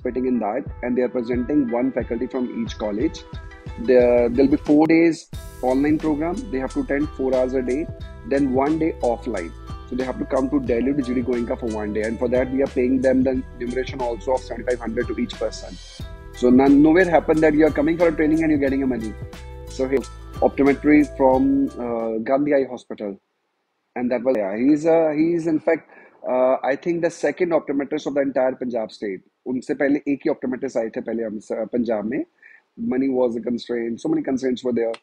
participating in that, and they are presenting one faculty from each college. There'll be 4 days online program. They have to attend 4 hours a day, then 1 day offline. So they have to come to Delhi to GD Goenka for 1 day, and for that we are paying them the remuneration also of 7,500 to each person. So nowhere happened that you are coming for a training and you're getting a money. So he optometry from Gandhi Eye Hospital, and that was he's in fact I think the second optometrist of the entire Punjab state. उनसे पहले एक ही optometrist आए थे पहले हम पंजाब में. Money was a constraint. So many constraints were there.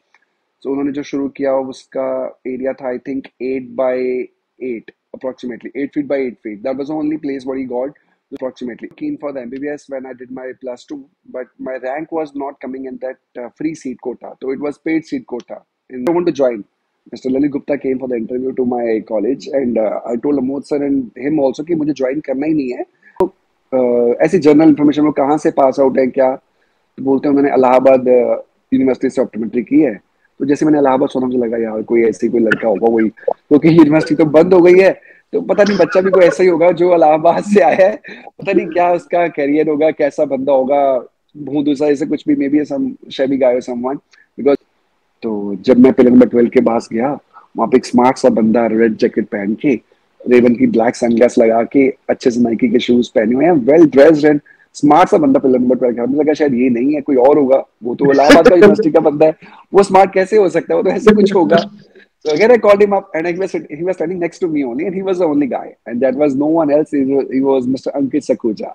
So उन्होंने जो शुरू किया उसका एरिया था I think 8 by 8 approximately 8 feet by 8 feet. That was the only place where he got approximately keen for the MBBS when I did my +2, but my rank was not coming in that free seat quota. So it was paid seat quota. And I want to join. Mr. Lalit Gupta came for the interview to my college, and I told Amod sir and him also कि मुझे join करना ही नहीं है. तो ऐसी general information वो कहाँ से पास आउट है क्या, तो बोलते हैं मैंने इलाहाबाद यूनिवर्सिटी से ऑप्टोमेट्री की है. तो जैसे मैंने इलाहाबाद सुना मुझे लगा यार कोई ऐसी कोई लड़का होगा वही, क्योंकि यूनिवर्सिटी तो बंद हो गई है, तो पता नहीं बच्चा भी कोई ऐसा ही होगा जो इलाहाबाद से आया है, पता नहीं क्या उसका करियर होगा, कैसा बंदा होगा, भूत दूसरा ऐसे कुछ भी, मे बी सम शेबी गाय और समवन. बिकॉज तो जब मैं फिर नंबर 12 के पास गया, वहां पे एक स्मार्ट सा बंदा रेड जैकेट पहन के, रेवन की ब्लैक सनग्लास लगा के, अच्छे से नाइकी के शूज पहने हुए हैं, वेल ड्रेस्ड एंड स्मार्ट सा बंदा पिलर नंबर 12 का. मुझे लगा शायद ये नहीं है, कोई और होगा, वो तो इलाहाबाद का यूनिवर्सिटी का बंदा है, वो स्मार्ट कैसे हो सकता है, वो तो ऐसे कुछ होगा. So again, I called him up, and he was standing next to me only, and he was the only guy, and that was no one else. He was Mr. Ankit Sakuja.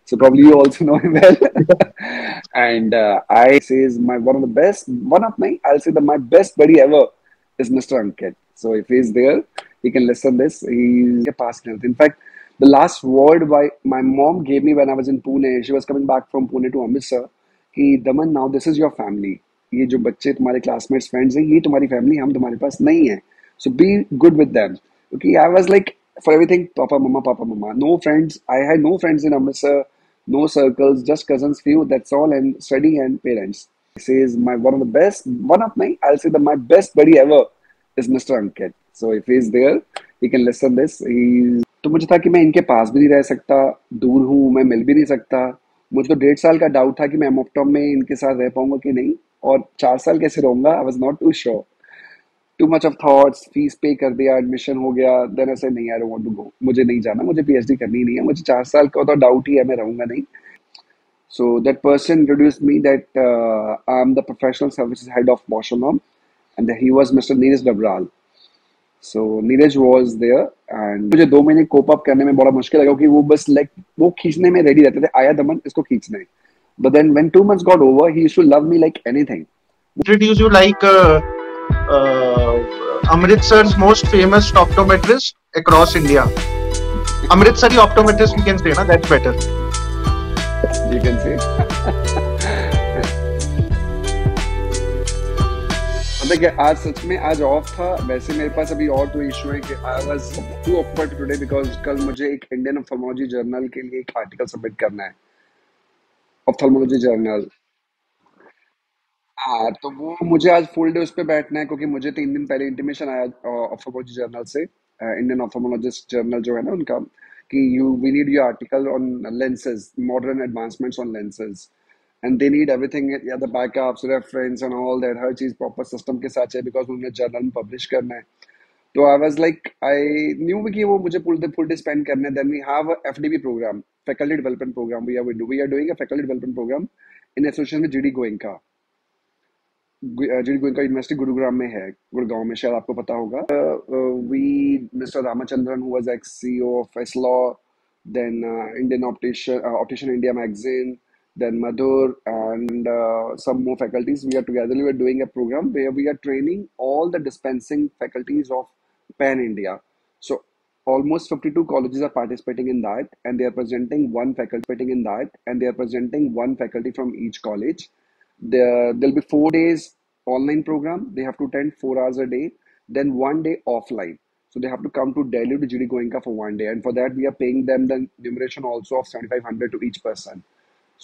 So probably you also know him well. And I says I'll say that my best buddy ever is Mr. Ankit. So if he's there, he can listen this. He's a past health. In fact, the last word my mom gave me when I was in Pune, she was coming back from Pune to Amritsar, कि Daman, now this is your family. ये जो बच्चे तुम्हारे classmates friends हैं, ये तुम्हारी family, हम तुम्हारे पास नहीं है. So be good with them. क्योंकि I was like for everything पापा मम्मा, no friends. I had no friends in Amritsar, no circles, just cousins few, that's all, and study and parents. Says my I'll say that my best buddy ever is Mr. Ankit. So if he's there, he can listen this. तो मुझे था कि मैं इनके पास भी नहीं रह सकता, दूर हूँ, मैं मिल भी नहीं सकता. मुझे तो 1.5 साल का डाउट था कि मैं एमऑप्टॉम में इनके साथ रह पाऊंगा कि नहीं, और 4 साल कैसे रहूंगा. I was not too sure. Too much of thoughts, fees pay कर दिया, एडमिशन हो गया, देन ऐसे नहीं, I don't want to go, मुझे नहीं जाना, मुझे पीएचडी करनी नहीं है, मुझे 4 साल का तो डाउट ही है, मैं रहूंगा नहीं. So that person introduced me that I'm the professional services head of Boschelnom, and he was Mr. Neeraj Dabral. So Neeraj was there, and मुझे 2 महीने कोप अप करने में बड़ा मुश्किल लगा, क्योंकि वो बस लाइक वो खींचने में रेडी रहते थे, आया दमन इसको खींचना है. But then when 2 months got over, he used to love me like anything. Introduce you like Amritsar's most famous optometrist across India. Amritsari Optometrist, we can say, na? That's better. You can say. देखिए आज सच में आज of था. वैसे मेरे पास अभी और तो इशू है कि I was too occupied today because कल मुझे एक इंडियन ऑप्थेल्मोलॉजी जर्नल के लिए एक आर्टिकल सबमिट करना है, ऑप्थेल्मोलॉजी जर्नल. हाँ, तो वो मुझे आज फुल डे उस पे बैठना है, क्योंकि मुझे 3 दिन पहले इंटीमेशन आया ऑप्थेल्मोलॉजी जर्नल से, इंडियन ऑप्थेल्मोलॉजिस्ट जर्नल जो है ना उनका, कि we need your article on lenses, modern advancements on lenses, and they need everything, या the backups, reference and all that, हर चीज प्रॉपर सिस्टम के साथ है, बिकॉज उन्हें जर्नल में पब्लिश करना है. तो I was like, I knew कि वो मुझे फुल डे स्पेंड करना है. Then we have a FDP programme, faculty development programme. We are doing a faculty development programme in association में GD Goenka. GD Goenka university Gurugram में है, गुड़गांव में, शायद आपको पता होगा. We mister Ramachandran who was ex CEO of Essilor, then Indian optician India magazine, then Madhur, and some more faculties. We are doing a program where we are training all the dispensing faculties of Pan India. So almost 52 colleges are participating in that, and they are presenting one faculty from each college. There'll be 4 days online program. They have to attend 4 hours a day, then 1 day offline. So they have to come to Delhi to GD Goenka for 1 day, and for that we are paying them the remuneration also of 7,500 to each person.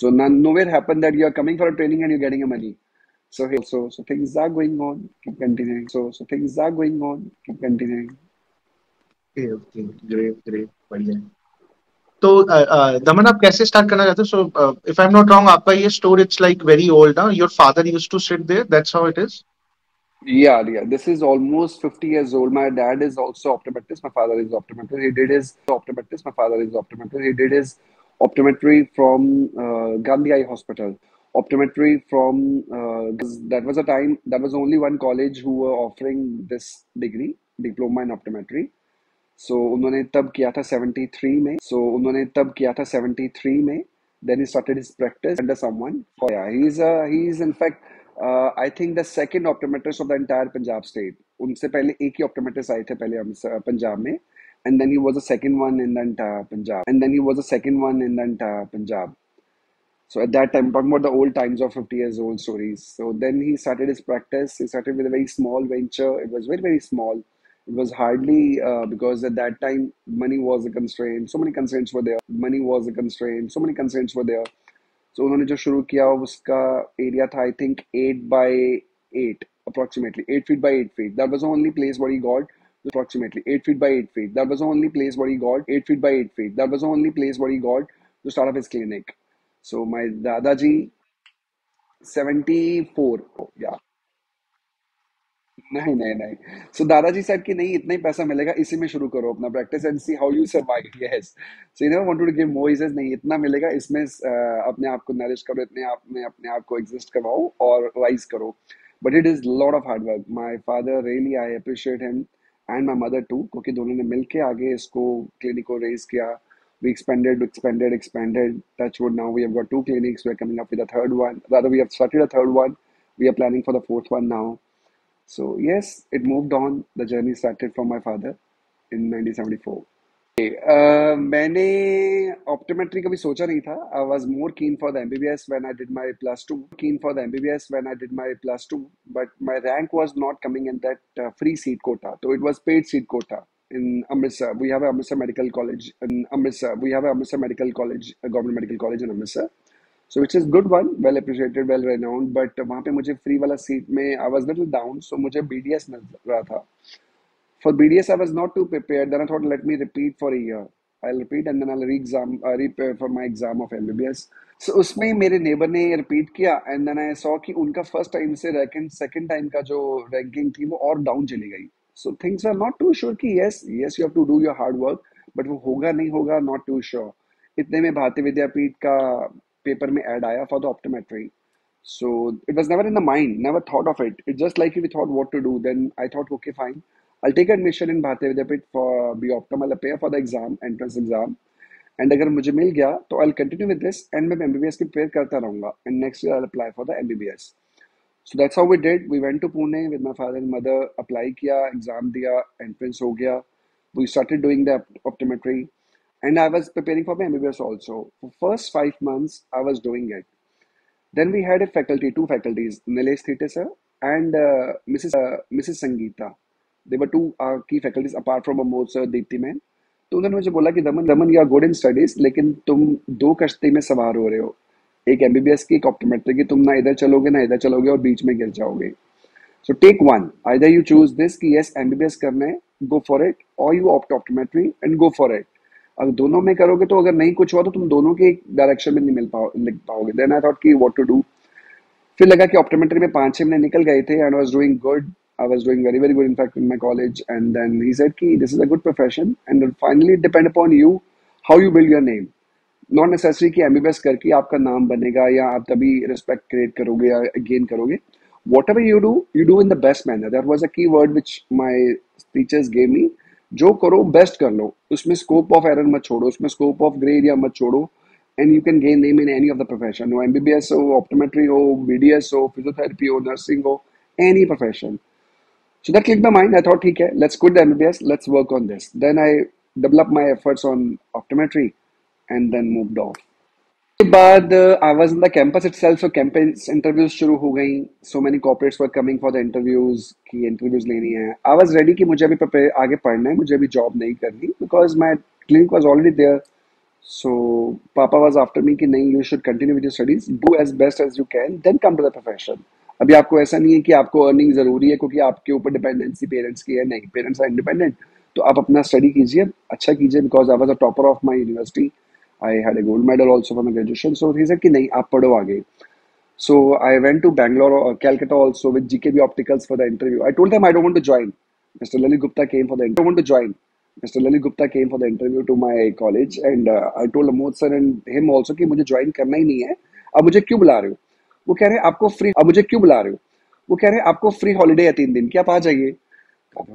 So nowhere happened that you are coming for a training and you're getting a money. So things are going on. Keep continuing. So things are going on. Keep continuing. Okay, great, बढ़िया. तो दमन आप कैसे start करना चाहते हो? So if I'm not wrong, आपका ये store it's like very old ना, your father used to sit there, that's how it is. Yeah, yeah. This is almost 50 years old. My dad is also optometrist. My father is optometrist. He did his optometrist. My father is optometrist. He did his optometry from Gandhi Eye Hospital. Optometry from that was a time that was only one college who were offering this degree, diploma in optometry. सो उन्होंने तब किया था 73 में. Then he started his practice under someone. Yeah, he's in fact I think the second optometrist of the entire Punjab state. उनसे पहले एक ही optometrist आए थे पहले पंजाब में, and then he was the second one in the entire Punjab. So at that time, I'm talking about the old times of 50 years old stories. So then he started his practice. He started with a very small venture. It was very, very small. It was hardly because at that time money was a constraint. So many constraints were there. So उन्होंने जो शुरू किया उसका area था I think 8 by 8 approximately 8 feet by 8 feet. That was the only place where he got approximately 8 feet by 8 feet. That was the only place where he got 8 feet by 8 feet. That was the only place where he got to start up his clinic. So my Dadaji, 74. Yeah. नहीं नहीं नहीं. So दादाजी said कि नहीं इतना ही पैसा मिलेगा इसी में शुरू करो अपना practice and see how you survive. Yes. So he never wanted to give more. He says नहीं इतना मिलेगा इसमें अपने आप को nourish करो इतने आप में अपने आप को exist करवाओ और rise करो. But it is a lot of hard work. My father really I appreciate him and my mother too क्योंकि दोनों ने मिलके आगे इसको clinic को raise किया. We expanded. Touch wood, now we have got two clinics. We are coming up with a third one. Rather, we have started a third one. We are planning for the fourth one now. So yes, it moved on. The journey started from my father in 1974. मैंने optometry कभी सोचा नहीं था. I was more keen for the MBBS when I did my plus two. But my rank was not coming in that free seat quota. So it was paid seat quota in Amritsar. We have a Amritsar Medical College a government medical college in Amritsar. So which is good one, well appreciated, well renowned. But वहाँ पे मुझे free वाला seat में I was little down, so मुझे BDS मिल रहा था. For BDS, I was not too prepared. Then I thought, let me repeat for a year. I'll repeat and then I'll re-prepare for my exam of MBBS. So उसमें ही मेरे neighbour ने repeat किया and then I saw कि उनका first time से ranking second time का जो ranking थी वो और डाउन चली गई. So things are not too sure कि yes yes you have to do your hard work but वो होगा नहीं होगा नॉट टू श्योर. इतने में भारतीय विद्यापीठ का पेपर में ऐड आया for the optometry. So it was never in the mind, never thought of it. It's just like we thought what to do. Then I thought, okay, fine. I'll take admission in Bhartya Vidya Peeth for be optom. I'll appear for the exam, entrance exam. And अगर मुझे मिल गया तो I'll continue with this and मैं MBBS की prepare करता रहूँगा. And next year I'll apply for the MBBS. So that's how we did. We went to Pune with my father and mother. Apply किया, exam दिया, entrance हो गया. We started doing the optometry. And I was preparing for my MBBS also. For first 5 months, I was doing it. Then we had a faculty, two faculties, Nilesh Thete sir and Mrs. Sangeeta. They were two key faculties apart from Amod sir, Deepti ma'am. तो उन्होंने मुझे बोला कि Daman you are good in studies लेकिन तुम दो कश्ती में सवार हो रहे हो. एक एमबीबीएस की एक ऑप्टोमेट्री की. तुम ना इधर चलोगे ना इधर चलोगे और बीच में गिर जाओगे. So take one. Either you choose this कि यस एमबीबीएस करना है, गो फॉर इट, और you opt optometry and go for it. अगर दोनों में करोगे तो अगर नहीं कुछ हुआ तो तुम दोनों के एक डायरेक्शन में नहीं लिख पाओगे. देन आई थॉट कि व्हाट टू डू. फिर लगा कि ऑप्टोमेट्री में 5-6 महीने निकल गए थे and I was doing good. I was doing very very good in fact in my college. And then he said कि this is a good profession and finally it depend upon you how you build your name. Not necessary कि MBBS करके आपका नाम बनेगा या आप तभी respect create करोगे या gain करोगे. Whatever you do in the best manner. That was a key word which my teachers gave me. जो करो बेस्ट कर लो. उसमें स्कोप ऑफ एरर मत छोड़ो, उसमें स्कोप ऑफ ग्रे एरिया मत छोड़ो. And you can gain name in any of the profession. हो एमबीबीएस हो, ऑप्टोमेट्री हो, बीडीएस हो, फिजियोथेरेपी हो, नर्सिंग हो, any profession. So that clicked my mind. I thought, ठीक है, let's quit the MBBS, let's work on this. Then I developed my efforts on optometry and then moved off. उसके बाद I was in the campus itself, so campus interviews शुरू हो गई. So many corporates were coming for the interviews कि interviews लेनी है. I was ready कि मुझे अभी prepare आगे पढ़ना है, मुझे अभी job नहीं करनी because my clinic was already there. So Papa was after me कि नहीं, you should continue with your studies, do as best as you can, then come to the profession. अभी आपको ऐसा नहीं है कि आपको अर्निंग जरूरी है क्योंकि आपके ऊपर डिपेंडेंसी पेरेंट्स की है. नहीं, पेरेंट्स आर इंडिपेंडेंट. तो आप अपना स्टडी कीजिए, अच्छा कीजिए. Because I was a topper of my university I had a gold medal also from the graduation. So he said कि नहीं आप पढ़ो आगे. So I went to Bangalore or Calcutta also with GKB Opticals for the interview. I told them I don't want to join. Mr. Lalit Gupta came for the interview. I don't want to join. Mr. Lalit Gupta came for the interview to my college and I told Amod sir and him also कि मुझे join करना ही नहीं है. अब मुझे क्यों बुला रहे हो? वो कह रहे हैं आपको फ्री. अब मुझे क्यों बुला रहे हो? वो कह रहे हैं आपको फ्री हॉलीडे है 3 दिन की आप आ जाइए.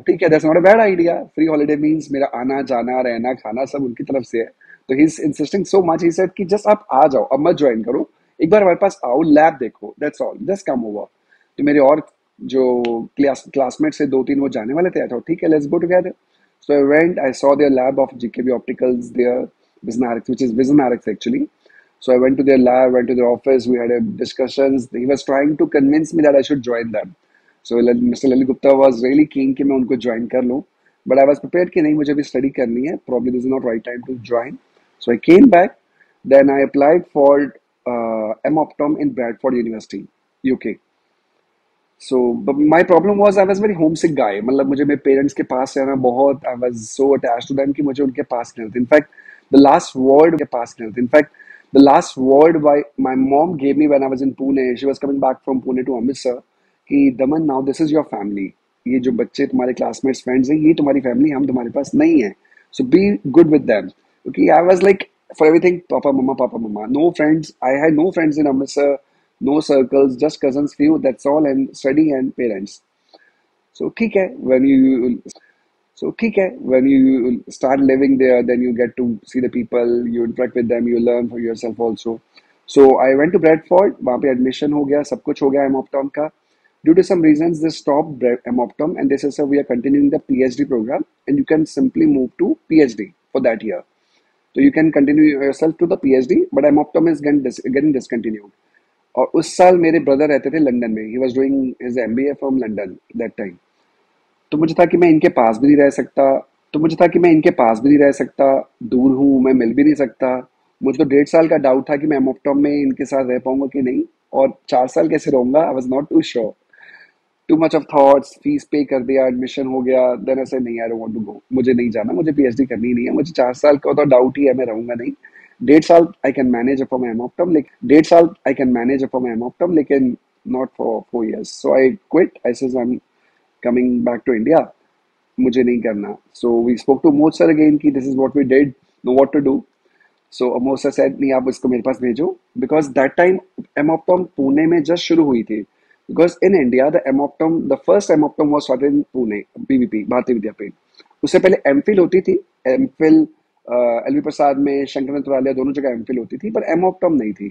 ठीक है, that's not a bad idea. Free holiday means मेरा आना जाना रहना खाना सब उनकी तरफ से है. तो he is insisting so much. He said कि जस्ट आप आ जाओ, अब मत ज्वाइन करो, एक बार हमारे पास आओ, लैब देखो, that's all, just come over. तो मेरे और जो क्लासमेट से 2-3 वो जाने वाले थे. आई थॉट ठीक है, let's go together. So I went, I saw their lab of GKB Opticals there, Visionarix, which is Visionarix actually. So I went to their lab, went to their office, we had a discussions. He was trying to convince me that I should join them. So Mr. Lalit Gupta was really keen कि मैं उनको join कर लूँ. But I was prepared कि नहीं मुझे भी study करनी है. Probably this is not right time to join. So I came back. Then I applied for M-Optom in Bradford University, UK. So but my problem was I was very homesick guy. मतलब मुझे मेरे parents के पास रहना बहुत, I was so attached to them कि मुझे उनके पास रहना था. In fact, the last word my mom gave me when I was in Pune, she was coming back from Pune to Amritsar, कि दमन now this is your family. ये जो बच्चे तुम्हारे classmates friends हैं ये तुम्हारी family, हम तुम्हारे पास नहीं है. So be good with them. Okay, I was like for everything papa mama. No friends. I had no friends in Amritsar. No circles, just cousins few, that's all, and study and parents. So ठीक है, when you start living there, then you get to see the people, you interact with them, you learn for yourself also. So I went to Bradford, वहाँ पे admission हो गया, सब कुछ हो गया M-Optom का. Due to some reasons, they stopped M-Optom and they said, sir, we are continuing the Ph.D program and you can simply move to Ph.D for that year. So you can continue yourself to the Ph.D, but M-Optom is getting discontinued. और उस साल मेरे brother रहते थे London में. He was doing his MBA from London that time. तो मुझे था कि मैं इनके पास भी नहीं रह सकता. दूर हूँ, मैं मिल भी नहीं सकता. मुझे तो 1.5 साल का डाउट था कि मैं एमोप्टॉम में इनके साथ रह पाऊंगा कि नहीं, और 4 साल कैसे रहूंगा. I was not too sure. Too much of thoughts. Fees pay कर दिया, एडमिशन हो गया. देन ऐसे नहीं, I don't want to go, मुझे नहीं जाना, मुझे PhD करनी नहीं है. मुझे 4 साल का तो डाउट ही है, मैं रहूंगा नहीं. 1.5 साल I can manage for my M Optom लेकिन not for 4 years. So I quit. I says I'm coming back to India, मुझे नहीं करना. सो वी स्पोक टू मोद सर अगेन कि this is what we did, know what to do. So मोद sir said नहीं, आप इसको मेरे पास भेजो, because that time M Optom Pune में जस्ट शुरू हुई थी. Because in India, the first M-Optom was started in Pune, BVP, Bhartya Vidya Peeth. उससे पहले M.Phil होती थी. M.Phil LV प्रसाद में, शंकर नेत्रालय दोनों जगह M.Phil होती थी, पर M-Optom नहीं थी.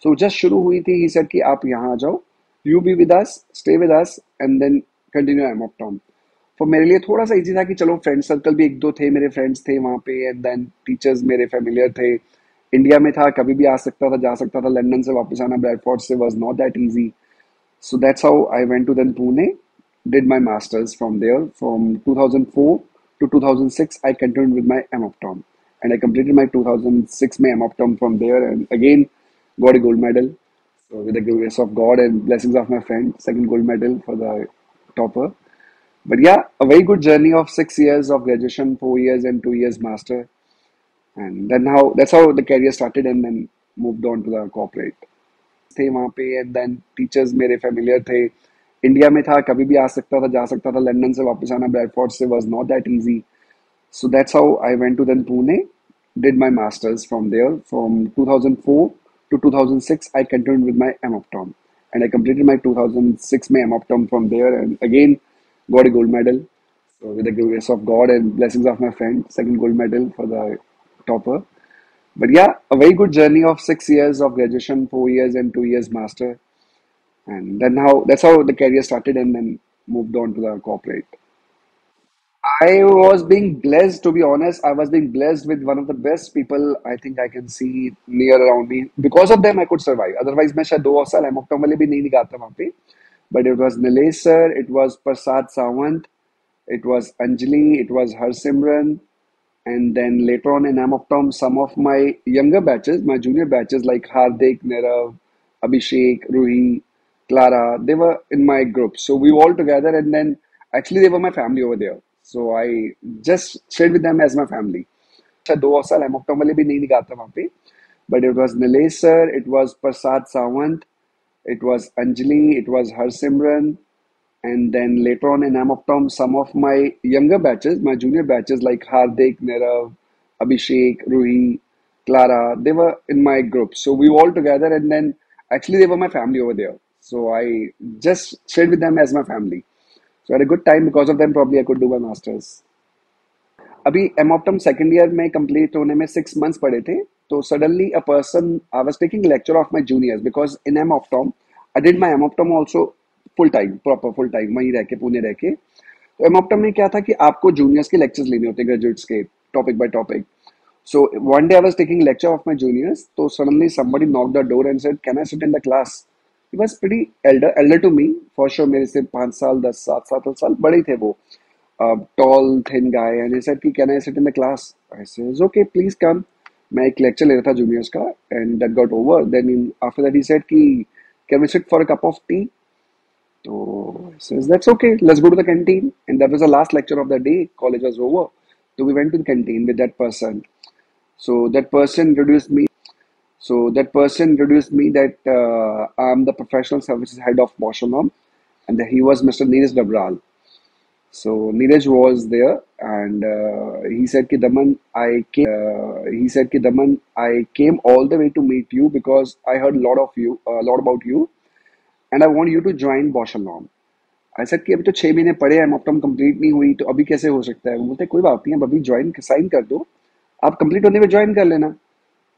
So जस्ट शुरू हुई थी. He said कि आप यहाँ आ जाओ, you be with us, stay with us, and then continue M-Optom. For मेरे लिए थोड़ा सा इजी था कि चलो फ्रेंड सर्कल भी 1-2 थे, मेरे फ्रेंड्स थे वहाँ पे, एंड देन टीचर्स मेरे फेमिलियर थे. इंडिया में था, कभी भी आ सकता था, जा सकता था. लंदन से वापस आना ब्रैडफोर्ड से was not that easy. So that's how I went to then Pune, did my masters from there. From 2004 to 2006, I continued with my M-Optom, and I completed my 2006 May M-Optom from there, and again got a gold medal. So with the grace of God and blessings of my friend, second gold medal for the topper. But yeah, a very good journey of 6 years of graduation, 4 years and 2 years master, and then that's how the career started, and then moved on to the corporate. थे वहाँ पे, and then teachers मेरे familiar थे. India में था, कभी भी आ सकता था, जा सकता था. लंदन से वापस आना ब्रैडफोर्ड से was not that easy. So that's how I went to then Pune, did my masters from there. From 2004 to 2006, I continued with my M-Optom, and I completed my 2006 May M-Optom from there, and again got a gold medal. So with the grace of God and blessings of my friend, second gold medal for the topper. But yeah, a very good journey of 6 years of graduation, 4 years and 2 years master, and then that's how the career started, and then moved on to the corporate. I was being blessed, to be honest. I was being blessed with one of the best people I think I can see near around me. Because of them, I could survive. Otherwise, मैं शायद 2 साल एमोप्टोम वाले भी नहीं निकालता वहाँ पे. But it was Nilesh sir, it was Prasad Sawant, it was Anjali, it was Harsimran, and then later on in Amoptom, some of my younger batches, my junior batches like Hardik, Nirav, Abhishek, Ruhi, Clara, they were in my group. So we were all together, and then actually they were my family over there. So I just stayed with them as my family. अच्छा 2 साल एमोप्टोम वाले भी नहीं निकालता वहाँ पे. but it was Nilesh sir, it was Prasad Sawant, it was Anjali, it was Harsimran, and then later on in Amoptom, some of my younger batches, my junior batches like Hardik, Nirav, Abhishek, Ruhi, Clara, they were in my group. So we were all together, and then actually they were my family over there. So I just stayed with them as my family. So I had a good time because of them. Probably I could do my masters. अभी M Optom second year में complete होने में 6 months पड़े थे तो suddenly a person I was taking lecture of my juniors because in M Optom I did my M Optom also full time proper full time वहीं रह के पुणे रह के तो एमॉप्टम में क्या था कि आपको जूनियर्स के लेक्चर्स लेने होते ग्रेजुएट्स के topic by topic so one day I was taking lecture of my juniors. So suddenly somebody knocked the door and said, "Can I sit in the class?" He was pretty elder to me for sure. मेरे से 5 साल 10 7 साल बड़े थे वो. Tall thin guy and he said, "Can I sit in the class?" I says, "Okay, please come." मैं एक lecture ले रहा था juniors का and that got over. Then after that he said कि can we sit for a cup of tea? So I says that's okay. Let's go to the canteen. And that was the last lecture of the day. College was over. So we went to the canteen with that person. So that person introduced me. So that person introduced me that I'm the professional services head of Boschelom, and he was Mr. Neeraj Dabral. So Neeraj was there, and he said, "Ki Daman, I came all the way to meet you because I heard a lot about you, and I want you to join Boschelom." I said कि अभी तो 6 महीने पड़े हैं Optum complete नहीं हुई तो अभी कैसे हो सकता है वो बोलते कोई बात नहीं है अभी ज्वाइन साइन कर दो आप कंप्लीट होने में ज्वाइन कर लेना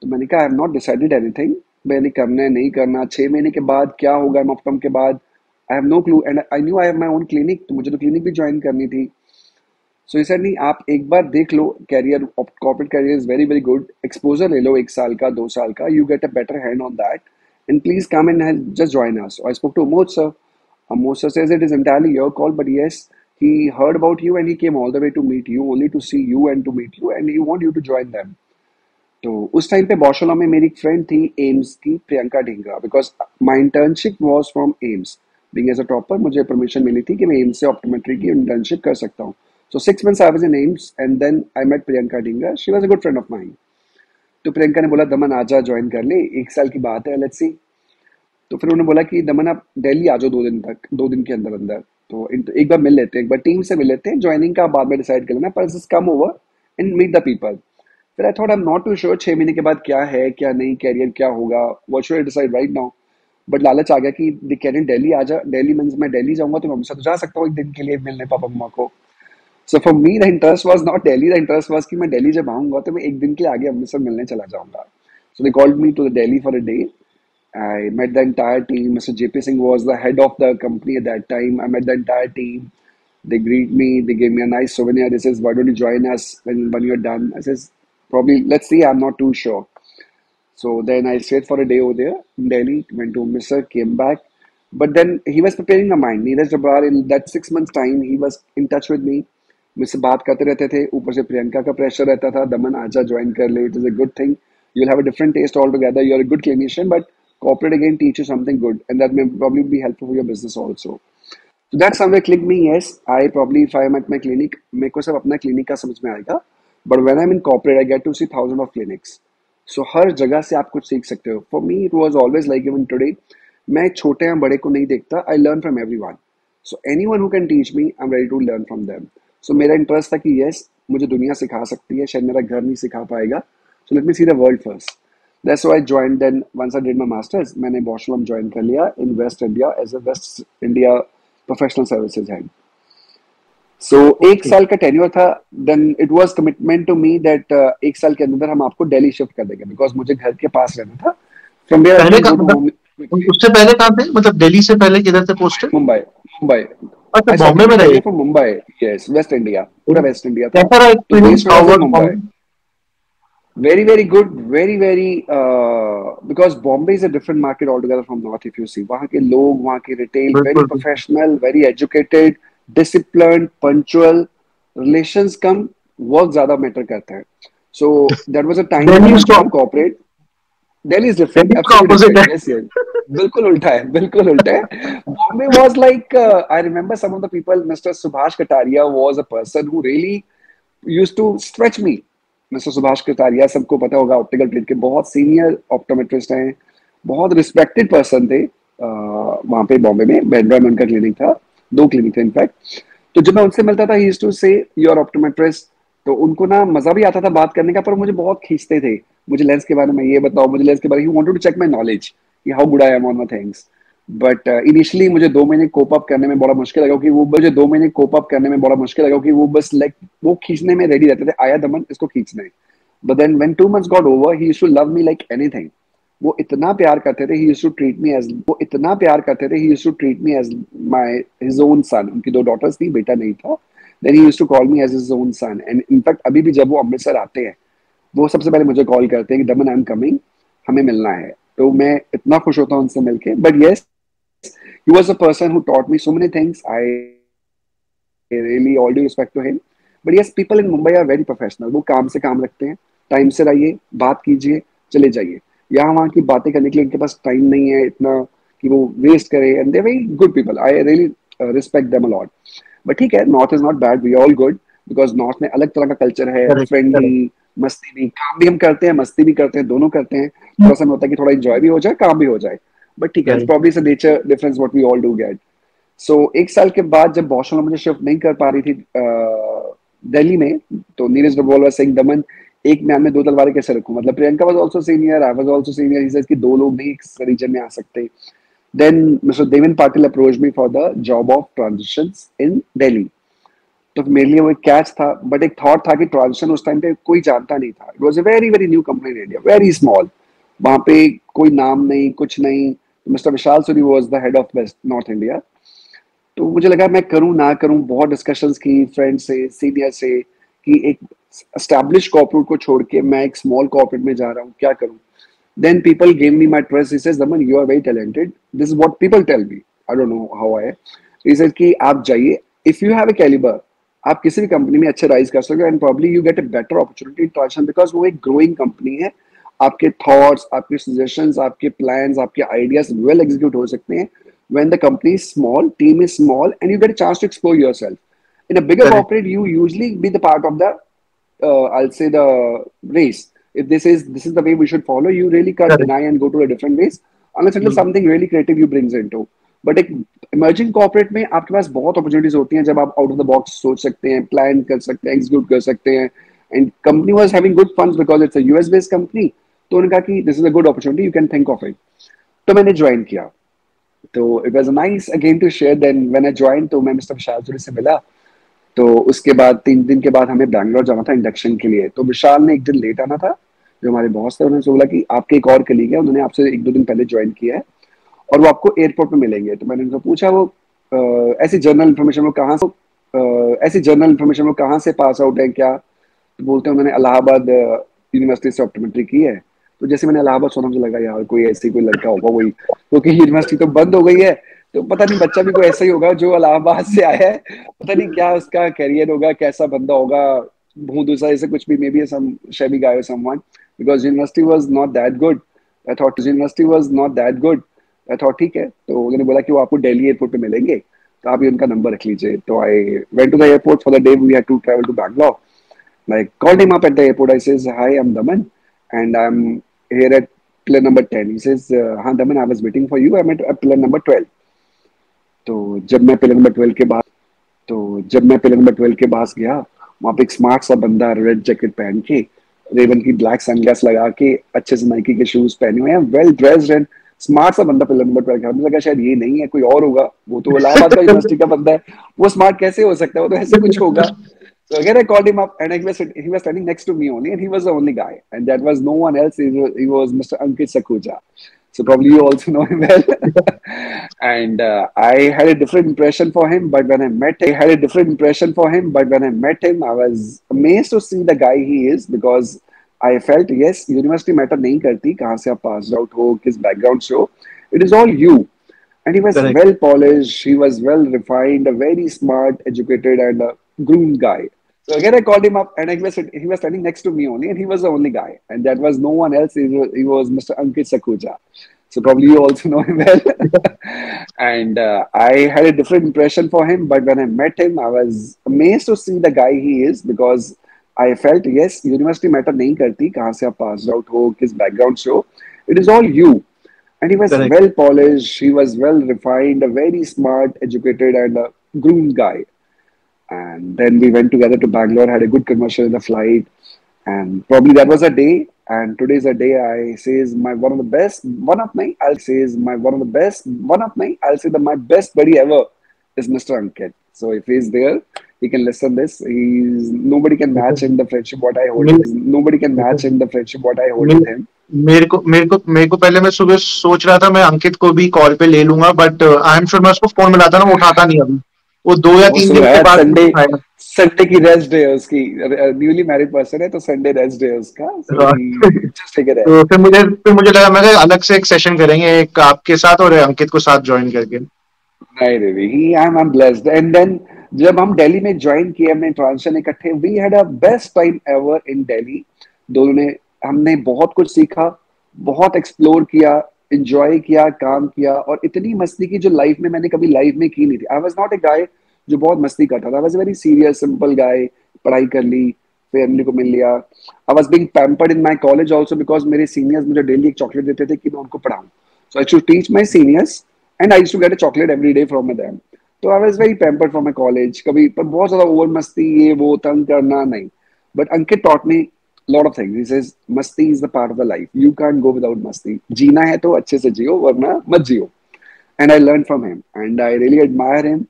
तो मैंने कहा I have not decided anything मैंने करना है नहीं करना 6 महीने के बाद क्या होगा ऑप्टम के बाद I have no clue and I knew I have my own clinic तो मुझे तो क्लिनिक भी ज्वाइन करनी थी सो ये सर नहीं आप एक बार देख लो career corporate career is very very good exposure ले लो 1 साल का 2 साल का you get a better hand on that and please come and just join us I spoke to मोद sir Mosa says it is entirely your call, but yes, he heard about you and he came all the way to meet you, only to see you and to meet you, and he want you to join them. तो उस time पे बॉशोला में मेरी एक friend थी एम्स की Priyanka Dhingra because my internship was from AIIMS being as a topper मुझे permission मिली थी कि मैं एम्स से ऑप्टोमेट्री की इंटर्नशिप कर सकता हूँ so 6 months I was in AIIMS and then I met Priyanka Dhingra she was a good friend of mine तो प्रियंका ने बोला दमन आजा ज्वाइन कर ले 1 साल की बात है लेट्स सी तो फिर उन्होंने बोला कि दमन आप दिल्ली आ जाओ 2 दिन तक 2 दिन के अंदर अंदर तो एक बार मिल लेते हैं एक बार टीम से मिल लेते हैं ज्वाइनिंग का बाद में डिसाइड कर लेना पर just come over and meet the people फिर I thought I'm not too sure 6 महीने के बाद क्या है क्या नहीं कैरियर क्या होगा what should I decide right now but लालच आ गया कि दे कैन दिल्ली आ जा दिल्ली मीन्स मैं दिल्ली जाऊंगा तो मैं उनसे तो जा सकता हूँ एक दिन के लिए मिलने पापा मम्मा को so for me the interest was not Delhi the interest was कि मैं दिल्ली जब आऊंगा तो मैं एक दिन के लिए आगे अमृतसर मिलने चला जाऊंगा so they called me to Delhi for a day I met the entire team. Mr. JP Singh was the head of the company at that time. I met the entire team. They greet me. They gave me a nice souvenir. They says, "Why don't you join us when you're done?" I says, "Probably. Let's see. I'm not too sure." So then I stayed for a day over there in Delhi. Went to Amritsar. Came back. But then he was preparing my mind. Neeraj Jabbar in that 6 months time, he was in touch with me. मुझसे बात करते रहते थे ऊपर से प्रियंका का pressure रहता था दमन आजा ज्वाइन कर ले it is a good thing you will have a different taste all together you are a good clinician but corporate again teach you something good and that may probably be helpful for your business also so that somewhere clicked me yes I probably if I am at my clinic मेरे को सब अपना clinic का समझ में आएगा but when I'm in corporate I get to see thousands of clinics so हर जगह से आप कुछ सीख सकते हो for me it was always like even today मैं छोटे या बड़े को नहीं देखता I learn from everyone so anyone who can teach me I'm ready to learn from them so मेरा इंटरेस्ट था कि yes मुझे दुनिया सिखा सकती है शायद मेरा घर नहीं सिखा पाएगा so let me see the world first That's why I joined. Then once I did my masters, मैंने Boschelom join कर लिया in West India as a West India professional services head. So एक Okay. साल का tenure था. Then it was commitment to me that 1 साल के अंदर हम आपको दिल्ली शिफ्ट कर देंगे because मुझे घर के पास रहना था. From there I पहले can का go to मतलब home quickly. उससे पहले कहाँ थे मतलब दिल्ली से पहले किधर थे पोस्टेड Mumbai, Mumbai. अच्छा I बॉम्बे started में my रहे career from Mumbai. Yes, West India. पूरा West India था. कैसा रहा तो एक्सपीरियंस base मेरा हाउ सिर्फ was Mumbai. Bombay Very, very good. Very, very. Because Bombay is a different market altogether from North. If you see, वहाँ के लोग, वहाँ के retail, very बिल्कुल बिल्कुल professional, very educated, disciplined, punctual. Relations कम, work ज़्यादा matter करता है. So that was a time when Delhi I उसको joined corporate. Delhi is different, Delhi उसका absolutely ऑपोजिट different. है Yes, yes. बिल्कुल उल्टा है, बिल्कुल उल्टा है. Bombay was like, I remember some of the people. Mr. Subhash Kataria was a person who really used to stretch me. Mister Subhash Kataria, सबको पता होगा, ऑप्टिकल ट्रेड के बहुत सीनियर ऑप्टोमेट्रिस्ट हैं, बहुत रिस्पेक्टेड पर्सन थे वहाँ पे बॉम्बे में। बांद्रा में उनका क्लिनिक था, 2 क्लिनिक थे इनफैक्ट। तो जब मैं उनसे मिलता था, ही यूज्ड टू से योर ऑप्टोमेट्रिस्ट। तो उनको ना मजा भी आता था बात करने का, पर मुझे बहुत खींचते थे, मुझे लेंस के बारे में ये बताओ, मुझे लेंस के बारे में, he wanted to check my knowledge कि how good I'm on my things. But initially मुझे 2 महीने कोप अप करने में बड़ा मुश्किल लगा, कि वो मुझे 2 महीने कोप अप करने में बड़ा मुश्किल लगा, कि वो बस लाइक वो खींचने में रेडी रहते थे, आया दमन इसको खींचना है। But then when 2 months got over, he used to love me like anything. वो इतना प्यार करते थे, he used to treat me as वो इतना प्यार करते थे, he used to treat me as my his own son. उनकी 2 daughters थी, बेटा नहीं था। Then he used to call me as his own son. And in fact अभी भी जब वो अमृतसर आते हैं, वो सबसे पहले मुझे कॉल करते हैं कि दमन आई एम कमिंग, हमें मिलना है। तो मैं इतना खुश होता हूँ उनसे मिलके। But yes, he was a person who taught me so many things. I really all due respect to him. But yes, people in Mumbai are very professional. वो काम से काम रखते हैं, टाइम से रहिए, बात कीजिए, चले जाइए। यहाँ वहाँ की बातें करने के लिए उनके पास टाइम नहीं है इतना कि वो वेस्ट करे। And they very good people, I really respect them a lot. But ठीक है, north is not bad, we all good, because north में अलग तरह का कल्चर है, Correct, correct. फ्रेंडली, मस्ती भी, काम भी हम करते हैं, मस्ती भी करते हैं, दोनों करते हैं। थोड़ा सा होता है कि थोड़ा इंजॉय भी हो जाए, काम भी हो जाए। बट ठीक है, it's Right. Probably a nature difference what we all do get. So 1 साल के बाद जब बॉस्टन मुझे शिफ्ट नहीं कर पा रही थी दिल्ली में, तो नीरज डोबोल वाज सेइंग दमन, एक म्यान में 2 तलवारें कैसे रखूं? मतलब Priyanka was also senior, I was also senior, he said कि 2 लोग नहीं इस रीजन में आ सकते। Then mister Devan Patil approach me for the job of transitions in Delhi. तो मेरे लिए वो एक कैच था, बट एक थॉट था कि ट्रांजिशन उस टाइम पे कोई जानता नहीं था। It was a very very new company in India, very small. वहां पे कोई नाम नहीं, कुछ नहीं। Mister Vishal Suri was the head of west north India. तो मुझे लगा मैं करूं ना करूं, बहुत डिस्कशंस की फ्रेंड से, सीनियर से, कि एक एस्टैब्लिश कॉर्पोरेट को छोड़ के मैं एक स्मॉल कॉर्पोरेट में जा रहा हूं, क्या करूं? Then people gave me my trust, he says Daman you are very talented, this is what people tell me, I don't know how I, he said कि आप जाइए, if you have a calibre, आप किसी भी कंपनी में अच्छे rise कर सकते हो, and probably you get a better opportunity in transition, because वो एक ग्रोइंग कंपनी है। आपके थॉट्स, आपके सजेशंस, आपके प्लान्स, आपके आइडियाज वेल एग्जीक्यूट हो सकते हैं when the company is small, team is small, and you get a chance to explore yourself. In a bigger Correct. corporate, you usually be the part of the, I'll say the race. If this is the way we should follow, you really can't Correct. deny and go to a different ways unless until Mm. something really creative you brings into. But एक emerging corporate में आपके पास बहुत opportunities होती हैं, जब आप out of the box सोच सकते हैं, प्लान कर सकते हैं, एग्जीक्यूट कर सकते हैं। And company was having good funds because it's a US based company. तो उन्होंने कहा कि this is a good opportunity, you can think of it. तो मैंने ज्वाइन किया। तो it was nice again to share. Then when I join, तो मैं मिस्टर विशाल सूरी से मिला। तो उसके बाद 3 दिन के बाद हमें बैंगलोर जाना था इंडक्शन के लिए। तो विशाल ने एक दिन लेट आना था, जो हमारे बॉस थे, उन्होंने बोला कि आपके एक और कलीग है, उन्होंने आपसे 1-2 दिन पहले ज्वाइन किया है और वो आपको एयरपोर्ट पे मिलेंगे। तो मैंने उनसे पूछा, वो ऐसी जर्नल इन्फॉर्मेशन वो कहाँ से ऐसी जर्नल इन्फॉर्मेशन वो कहाँ से पास आउट है क्या? तो बोलते हैं उन्होंने इलाहाबाद यूनिवर्सिटी से ऑप्टोमेट्री की है। तो जैसे मैंने इलाहाबाद सुना, मुझे लगा यार कोई ऐसी कोई लड़का होगा वही, क्योंकि यूनिवर्सिटी तो बंद हो गई है। तो पता नहीं, बच्चा भी कोई ऐसा ही होगा जो इलाहाबाद से आया है, पता नहीं क्या उसका करियर होगा, कैसा बंदा होगा, भूत दूसरा ऐसे कुछ भी, मे बी सम शेबी गाय और someone, because university was not that good. I thought ठीक है। तो उन्होंने बोला कि वो आपको दिल्ली एयरपोर्ट पे मिलेंगे, तो आप ही उनका नंबर रख लीजिए। तो I went to the airport for the day we had to travel to Bangalore. Like called him up at the airport. I says, "Hi, I'm Daman, and I'm here at pillar number 10." He says, "हाँ Daman, I was waiting for you. I'm at pillar number 12." तो जब मैं pillar number 12 के बाद तो जब मैं pillar number 12 के पास गया, वहाँ पे एक स्मार्ट सा बंदा रेड जैकेट पहन के, रेवन की ब्लैक सनग्लास लगा के, अच्छे से नाइकी के शूज पहने हुए हैं, वेल ड्रेस्ड एंड स्मार्ट सा बंदा पिलर नंबर 12 का। मुझे लगा शायद ये नहीं है, कोई और होगा, वो तो इलाहाबाद का यूनिवर्सिटी का बंदा है, वो स्मार्ट कैसे हो सकता है, वो तो ऐसे कुछ होगा। So again, I called him up, and he was standing next to me only, and he was the only guy, and that was no one else. He was Mr. Ankit Sakuja. So probably you also know him well. And I had a different impression for him, but when I met him, I was amazed to see the guy he is, because I felt yes, university matter नहीं करती, कहाँ से आप passed out हो, किस background से हो, it is all you. And he was Correct. well polished, he was well refined, a very smart, educated, and a groomed guy. So again, I called him up, and he was standing next to me only, and he was the only guy, and that was no one else. He was Mr. Ankit Sakuja. So probably you also know him well. And I had a different impression for him, but when I met him, I was amazed to see the guy he is, because I felt yes, university matter नहीं करती कहाँ से आप pass out हो, किस background से हो, it is all you. And he was correct. well polished, he was well refined, a very smart, educated, and a groomed guy. And then we went together to Bangalore, had a good conversation in the flight, and probably that was a day. And today's a day I say is my one of the best, one of my, I'll say that my best buddy ever is Mr. Ankit. So if he's there, he can listen this. He's nobody can match in the friendship what I hold with. Nobody can match in the friendship what I hold with may- him. मेरे को पहले मैं सुबह सोच रहा था मैं अंकित को भी कॉल पे ले लूंगा, बट आई एम श्योर मैं उसको फोन मिलाता ना, वो उठाता नहीं अभी. वो 2 या 3 दिन के यार बाद संडे, उठाएगा. संडे की रेस्ट डे है उसकी. न्यूली मैरिड पर्सन है तो संडे रेस्ट डे है उसका. सो हाँ. ही जस्ट टेक इट. तो फिर मुझे लगा मैं कहा, अलग से एक सेशन करेंगे, एक आपके साथ और अंकित को साथ ज्वाइन करके. नहीं नहीं, ही I'm blessed. And then जब हम दिल्ली में ज्वाइन किए, हमने ट्रांजिशन इकट्ठे, we had a best time ever in Delhi. दोनों ने, हमने बहुत कुछ सीखा, बहुत एक्सप्लोर किया, एंजॉय किया, काम किया, और इतनी मस्ती की जो लाइफ में मैंने कभी लाइफ में की नहीं थी. आई वाज नॉट ए गाय जो बहुत मस्ती करता था. I was very serious simple guy. पढ़ाई कर ली, फैमिली को मिल लिया. I was being pampered in my college also because मेरे सीनियर्स मुझे डेली एक चॉकलेट देते थे कि मैं उनको पढ़ाऊं. So I should teach my seniors and I used to get a chocolate every day from them. तो I was very pampered from my college. कभी पर बहुत ज्यादा ओवर मस्ती, ये वो तंग करना नहीं. But Ankit taught me lot of things. He says मस्ती is the part of the life. You can't go without मस्ती. जीना है तो अच्छे से जियो, वरना मत जियो. And I learned from him, and I really admire him.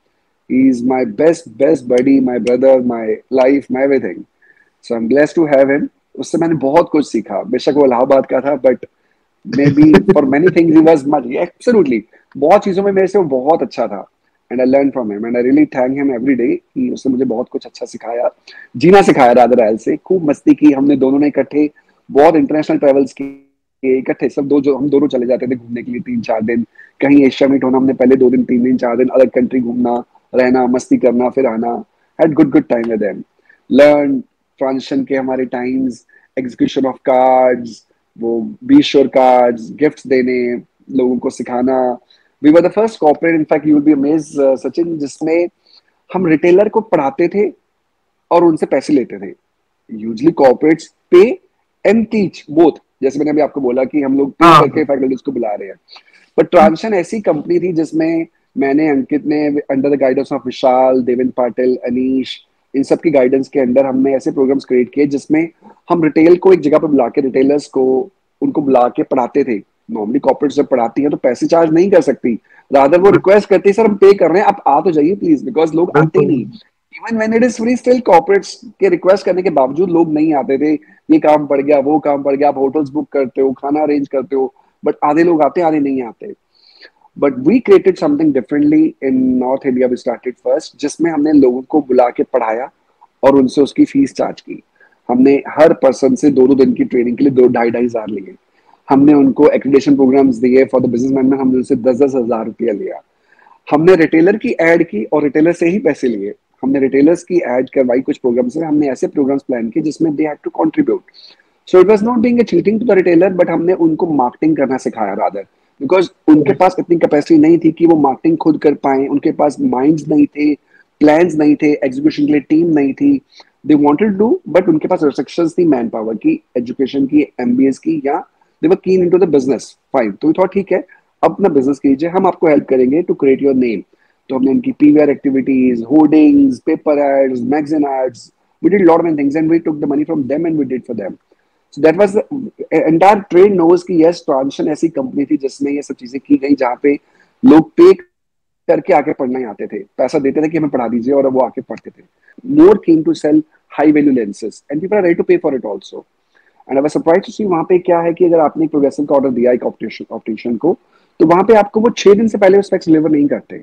He's my best buddy, my brother, my life, my everything. So I'm blessed to have him. उससे मैंने बहुत कुछ सीखा. बेशक वो इलाहाबाद का था, but maybe for many things he was much, absolutely, बहुत चीजों में मेरे से वो बहुत अच्छा था. And I learned from him, and I really thank him every day कि उसने मुझे बहुत कुछ अच्छा सिखाया, जीना सिखाया. रादर आयल से खूब मस्ती की हमने दोनों ने इकट्ठे. बहुत इंटरनेशनल ट्रेवल्स किए इकट्ठे, सब दो जो हम दोनों चले जाते थे घूमने के लिए 3-4 दिन. कहीं एशिया मीट होना, हमने पहले 2 दिन 3 दिन 4 दिन अलग कंट्री घूमना, रहना, मस्ती करना, फिर आना. Had good time with them. Learn transition के हमारे टाइम्स, एग्जीक्यूशन ऑफ कार्ड्स, वो बी श्योर कार्ड्स, गिफ्ट्स देने, लोगों को सिखाना. We were the first corporate, in fact you will be amazed Sachin, जिसमें हम रिटेलर को पढ़ाते थे और उनसे पैसे लेते थे. यूजली कॉर्पोरेट्स पे एंड टीच बोथ. जैसे मैंने अभी आपको बोला कि हम लोग पे हाँ. करके फैकल्टीज को बुला रहे हैं. बट ट्रांजिशन ऐसी कंपनी थी जिसमें मैंने, अंकित ने, अंडर द गाइडेंस ऑफ विशाल, देवेंद्र पाटिल, अनीश, इन सब की गाइडेंस के अंडर हमने ऐसे प्रोग्राम्स क्रिएट किए जिसमें हम रिटेल को एक जगह पर बुला के, रिटेलर्स को उनको बुला के पढ़ाते थे. नॉर्मली कॉर्पोरेट जब पढ़ाती है तो पैसे चार्ज नहीं कर सकती. रादर वो रिक्वेस्ट करती है, सर हम पे कर रहे हैं, आप आ तो जाइए प्लीज, बिकॉज लोग आते ही बिल्कुल. नहीं. Even when it is free, still corporates के रिक्वेस्ट करने के बावजूद लोग नहीं आते थे. ये काम पड़ गया, वो काम पड़ गया, आप होटल्स बुक करते हो, खाना अरेंज करते हो, बट आधे लोग आते, आधे नहीं आते. But we created something differently in north India. We started first, जिसमें हमने लोगों को बुला के पढ़ाया और उनसे उसकी फीस चार्ज की. हमने हर पर्सन से 2-2 दिन की ट्रेनिंग के लिए 2-2.5 हज़ार लिए. हमने उनको एक्रेडिटेशन प्रोग्राम्स दिए फॉर द बिजनेसमैन में, हमने उनसे 10-10 हज़ार रुपया लिया. हमने रिटेलर की एड की और रिटेलर से ही पैसे लिए. हमने रिटेलर्स की एड करवाई कुछ प्रोग्राम्स में. हमने ऐसे प्रोग्राम्स प्लान किए जिसमें they had to contribute. So it was not being a cheating to the retailer, but हमने उनको मार्केटिंग करना सिखाया रादर, बिकॉज उनके पास इतनी कैपेसिटी नहीं थी कि वो मार्केटिंग खुद कर पाए. उनके पास माइंड्स नहीं थे, प्लान्स नहीं थे, एग्जीक्यूशन के लिए टीम नहीं थी. They wanted to do, but उनके पास रिस्ट्रिक्शंस थी मैन पावर की, एजुकेशन की, एमबीएस की, या they were keen into the business. Fine, तो वी थॉट ठीक है, अपना बिजनेस कीजिए, हम आपको हेल्प करेंगे टू क्रिएट योर नेम. तो हमने उनकी PVR activities, hoardings, paper ads, magazine ads, we did a lot of many things and we took the money from them and we did for them. So that was the entire trade knows कि yes, transition ऐसी company थी जिसमें ये सब चीजें की गई, जहाँ पे लोग पे करके आके पढ़ना ही आते थे, पैसा देते थे कि हमें पढ़ा दीजिए और वो आके पढ़ते थे. More keen to sell high value lenses and people are ready to pay for it also. And I was surprised to see वहाँ पे क्या है कि अगर आपने एक प्रोग्रेसिव का ऑर्डर दिया एक ऑप्टिशियन को, तो वहाँ पे आपको वो 6 दिन से पहले वो स्पेक्स डिलीवर नहीं करते.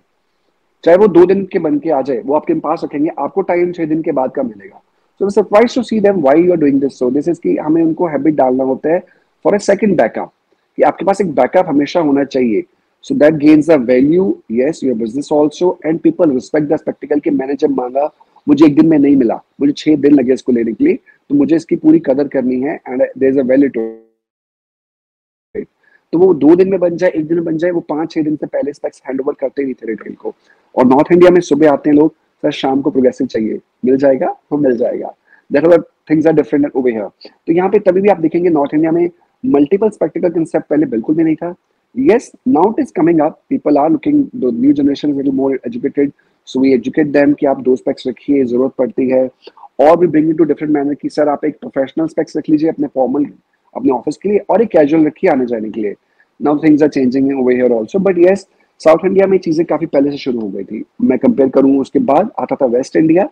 चाहे वो 2 दिन के बन के आ जाए, वो आपके पास रखेंगे, आपको टाइम 6 दिन के बाद का मिलेगा. So surprise to see them why you are doing this. So this is कि हमें उनको हैबिट डालना होता है फॉर अ सेकंड बैकअप, कि आपके पास एक बैकअप हमेशा होना चाहिए. So that gains the value, yes, your business also, and people respect the spectacled कि मैंने जब मांगा, मुझे एक दिन में नहीं मिला, मुझे 6 दिन लगे इसको लेने के लिए, तो मुझे इसकी पूरी कदर करनी है. And there is a value to it. तो वो 2 दिन में बन जाए, 1 दिन में बन जाए, वो 5-6 दिन से पहले स्पेक्स हैंड ओवर करते नहीं थे रिटेल को. और नॉर्थ इंडिया में सुबह आते हैं लोग, सर शाम को प्रोग्रेसिव चाहिए, मिल जाएगा, वो मिल जाएगा. That are things are different over here. तो यहाँ पे तभी भी आप देखेंगे नॉर्थ इंडिया में मल्टीपल स्पेक्टिकल कंसेप्ट पहले बिल्कुल भी नहीं था. Yes, now it is coming up. People are looking, the new generation is a little more educated. So we educate them कि आप दो specs रखिए, जरूरत पड़ती है. और भी bring it to different manner कि सर आप एक प्रोफेशनल specs रख लीजिए अपने फॉर्मल अपने ऑफिस के लिए और एक कैजुअल रखिए आने जाने के लिए. Now things are changing over here also. But yes, south India में चीजें काफी पहले से शुरू हो गई थी. मैं कंपेयर करूँ उसके बाद आता था वेस्ट इंडिया,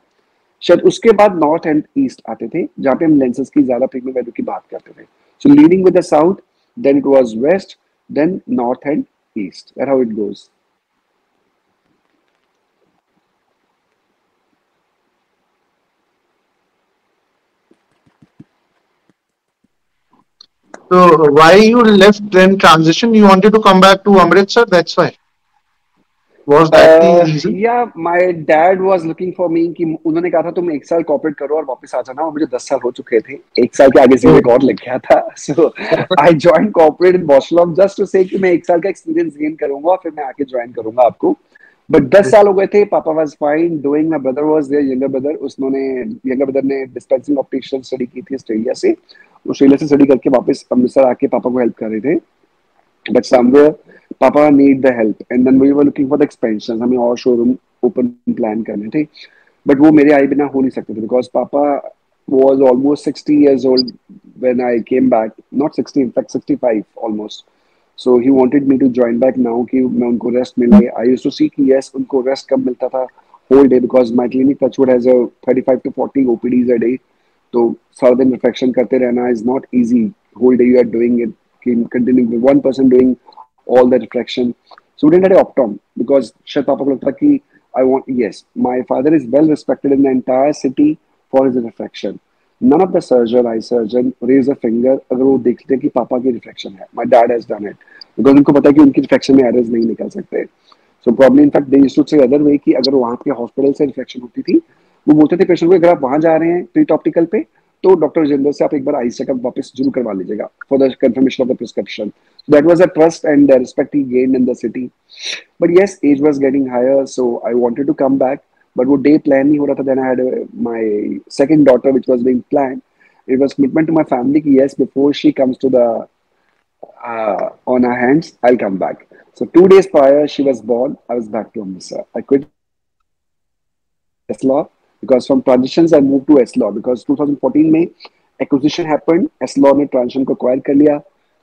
शायद उसके बाद नॉर्थ एंड ईस्ट आते थे जहाँ पे हम लेंसेज की ज्यादा प्रीमियम वैल्यू की बात करते थे. So leading with the south, then it was west, then north and east. That's how it goes. So why you left then transition? You wanted to come back to Amritsar. That's why. Was that the reason? Yeah, my dad was looking for me कि उन्होंने कहा था तुम एक साल corporate करो और वापस आ जाना. और मुझे 10 साल हो चुके थे, एक साल के आगे सीधे एक और लग गया था. So I joined corporate in Bachelor just to say कि मैं एक साल का एक्सपीरियंस गेन करूंगा और फिर मैं आके ज्वाइन करूंगा आपको. बट 10 साल हो गए थे. पापा was fine doing. My brother was there, younger brother. उसने यंगर ब्रदर ने डिस्पेंसिंग ऑप्टिशियन स्टडी की थी ऑस्ट्रेलिया से स्टडी करके वापस अमृतसर आके पापा को हेल्प कर रहे थे. But somewhere Papa need the help, and then we were looking for the expansions. हमें और showroom open plan करने थे, but वो मेरे आए बिना हो नहीं सकते थे because Papa was almost 60 years old when I came back. Not 60, in fact 65 almost. So he wanted me to join back now कि मैं उनको rest मिले. I used to see कि yes उनको rest कब मिलता था whole day because my clinic Touchwood has a 35 to 40 OPDs a day. तो सारा दिन रिफ्लेक्शन करते रहना is not easy. Whole day you are doing it, continuing with one person doing all the reflection. So we didn't have an optom because शायद पापा को लगता कि I want, yes, my father is well respected in the entire city for his reflection. None of the surgeon, eye surgeon, raise a finger अगर वो देखते हैं कि पापा की रिफ्लेक्शन है. My dad has done it because उनको पता है कि उनकी रिफ्लेक्शन में एरर्स नहीं निकल सकते. So probably in fact they used to say other way कि अगर वहाँ के हॉस्पिटल से रिफ्लेक्शन होती थी, वो बोलते थे पेशेंट को अगर आप वहाँ जा रहे हैं प्रीट ऑप्टिकल पे तो डॉक्टर जनरल से आप एक बार आई चेकअप वापस जरूर करवा लीजिएगा for the confirmation of the prescription. That was a trust and respect he gained in the city. But yes age was getting higher so I wanted to come back. But वो day plan नहीं हो रहा था. Then I had my second daughter which was being planned. It was commitment to my family कि yes before she comes to the on her hands I'll come back. So 2 days prior she was born I was back to Amritsar. I quit S-Law because from transitions I moved to S-Law because 2014 में acquisition happened. S-Law ने transition को acquire कर लिया.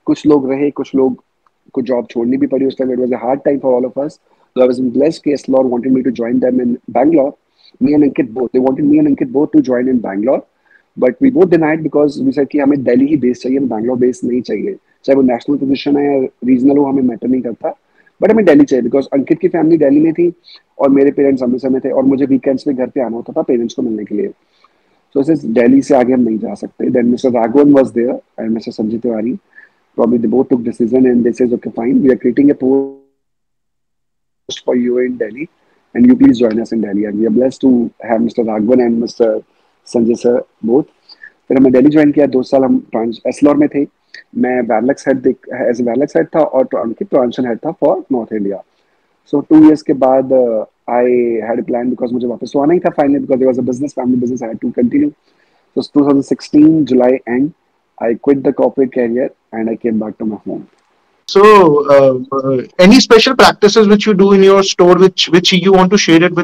कुछ लोग रहे, कुछ लोग को जॉब छोड़नी भी पड़ी उस time. It was a hard time for all of us. So I was blessed कि S-Law wanted me to join them in Bangalore. Me and Ankit both. They wanted me and Ankit both to join in Bangalore. But we both denied because we said कि हमें दिल्ली ही base चाहिए, हमें Bangalore base नहीं चाहिए. चाहे वो national position है या रीजनल हो हमें मैटर नहीं करता. बट हमें दिल्ली चाहिए बिकॉज अंकित की फैमिली दिल्ली में थी और मेरे पेरेंट्स अमृतसर में थे और मुझे वीकेंड्स में घर पे आना होता था पेरेंट्स को मिलने के लिए. सो दिल्ली से आगे हम नहीं जा सकते. Then mister Raghavan was there and mister Sanjay Tiwari. Probably they both took decision and they said, okay, fine, we are creating a post for you in Delhi and you please join us in Delhi. And we are blessed to have Mr. Raghavan and Mr. Sanjay sir both. फिर हमने Delhi join किया. 2 साल हम एस्लोर में थे. मैं वैरलेक्स head as वैरलेक्स head था और अंकित ट्रांजिशन हेड था for north India. So 2 years के बाद आई हैड प्लान बिकॉज मुझे वापस तो आना ही था finally because there was a business family business I had to continue. So 2016 July end I quit the corporate career and I came back to my home. So, any special practices which you do in your store, which you want to share it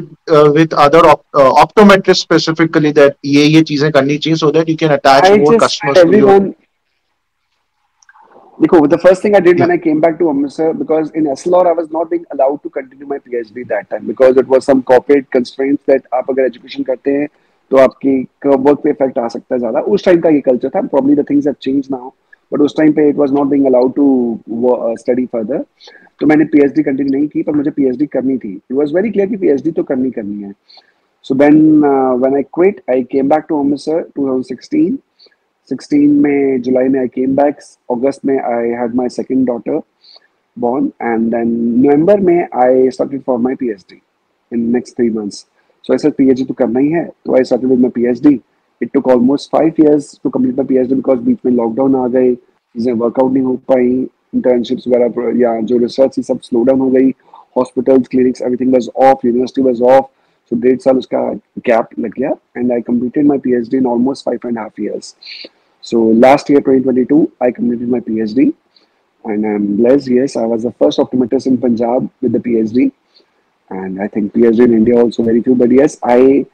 with other optometrists specifically that ये चीजें करनी चाहिए so that you can attach I more just customers to your. everyone. Because the first thing I did when I came back to Amritsar, because in Essilor I was not being allowed to continue my PhD that time because it was some corporate constraints that आप अगर education करते हैं तो आपकी work पे effect आ सकता है ज़्यादा. उस time का ये culture था. Probably the things have changed now, but उस time पे it was not being allowed to study further. तो मैंने PhD continue नहीं की पर मुझे PhD करनी थी. It was very clear कि PhD तो करनी है. So then when I quit, I came back to Amritsar 2016. 16 में जुलाई में आई केम बैक. अगस्त में I had my second daughter born and then November में I started for my PhD in next 3 months. So I said PhD तो करना ही है तो I started with my PhD. It took almost 5 years to complete my PhD because बीच में lockdown आ गए, चीज़ें workout नहीं हो पाई, इंटर्नशिप्स वगैरह या जो रिसर्च थी सब स्लो डाउन हो गई, hospitals clinics everything was of, university was of. So 1.5 साल उसका gap लग गया, and I completed my PhD in almost 5.5 years. So last year 2022 I completed my PhD, and I'm blessed. Yes, I was the first optometrist in Punjab with the PhD, and I think PhD in India also very few. But yes, I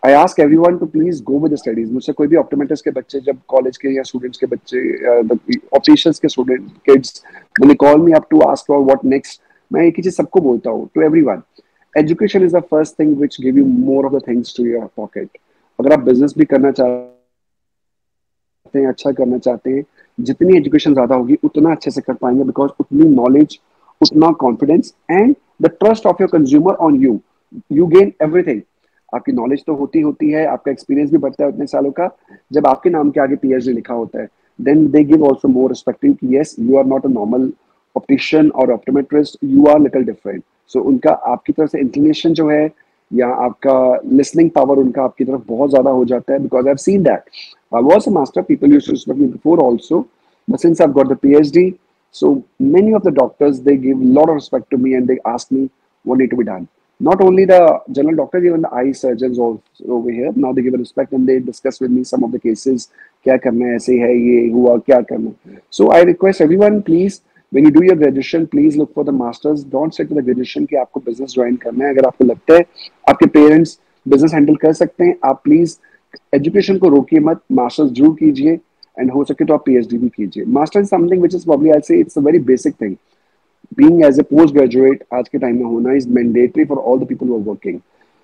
ask everyone to please go with the studies. मुझसे कोई भी optometrist के बच्चे जब college के या students के बच्चे the opticians के student kids when they call me up to ask for what next, मैं एक ही चीज सबको बोलता हूँ to everyone. Education is the first thing which give you more of the things to your pocket. अगर आप business भी करना चाहते हैं, अच्छा करना चाहते हैं, जितनी एजुकेशन ज्यादा होगी उतना अच्छे से कर पाएंगे, बिकॉज उतनी नॉलेज, उतना confidence and the trust of your consumer on you gain everything. आपकी नॉलेज तो होती है, आपका एक्सपीरियंस भी बढ़ता है उतने सालों का. जब आपके नाम के आगे PhD लिखा होता है, then they give also more respecting कि yes you are not a normal optician और optometrist, you are little different. So उनका आपकी तरफ से इंक्लिनेशन जो है या आपका लिसनिंग पावर उनका आपकी तरफ बहुत ज्यादा हो जाता है, because I have seen that. I was a master, people used to respect me before also, but since I've got the PhD, so many of the doctors they give a lot of respect to me and they ask me what need to be done. Not only the general doctors, even the eye surgeons also over here. Now they give a respect and they discuss with me some of the cases. क्या करना है, ऐसे है, ये हुआ, क्या करना. So I request everyone, please, when you do your graduation, please look for the masters. Don't stick to the graduation कि आपको business join करना है. अगर आपको लगता है आपके parents business handle कर सकते हैं, आप please एजुकेशन को रोकिए मत, मास्टर्स जरूर कीजिए, एंड हो सके तो आप PhD भी कीजिए. Master is something which is probably I say it's a very basic thing. Being as a post graduate आज के टाइम में होना is mandatory for all the people who are working,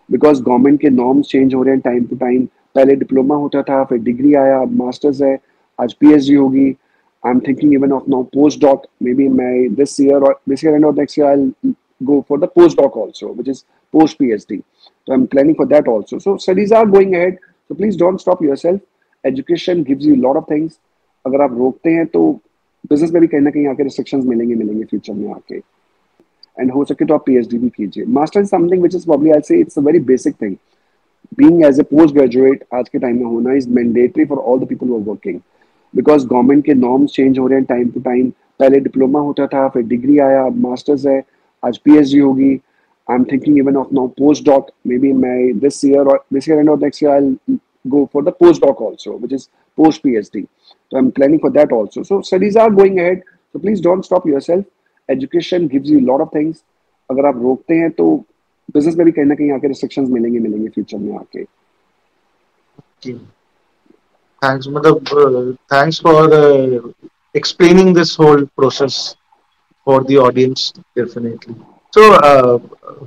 because government के norms change हो रहे हैं time to time. पहले diploma होता था, फिर डिग्री आया, अब मास्टर्स है, आज PhD होगी. I am thinking even of now post doc, may be मैं दिस ईयर एंड और next year I go for the postdoc also, which is post PhD. So I'm planning for that also. So studies are going ahead. So please don't stop yourself. Education gives you a lot of things. अगर आप रोकते हैं तो business में भी कहीं ना कहीं आके रिस्ट्रिक्शंस मिलेंगे फ्यूचर में आके, एंड हो सके तो आप PhD भी कीजिए. Master is something which is probably I say it's a very basic thing. Being as a post graduate आज के टाइम में होना is mandatory for all the people who are working, because government के norms change हो रहे हैं time to time. पहले diploma होता था, फिर डिग्री आया, अब मास्टर्स है, आज PhD होगी. I am thinking even of now post doc, may be मैं दिस ईयर एंड और next year I go for the postdoc also, which is post PhD. So I'm planning for that also. So studies are going ahead. So please don't stop yourself. Education gives you a lot of things. अगर आप रोकते हैं तो business में भी कहीं ना कहीं आके रिस्ट्रिक्शंस मिलेंगे फ्यूचर में आके. Thanks, मतलब thanks for explaining this whole process for the audience, definitely. So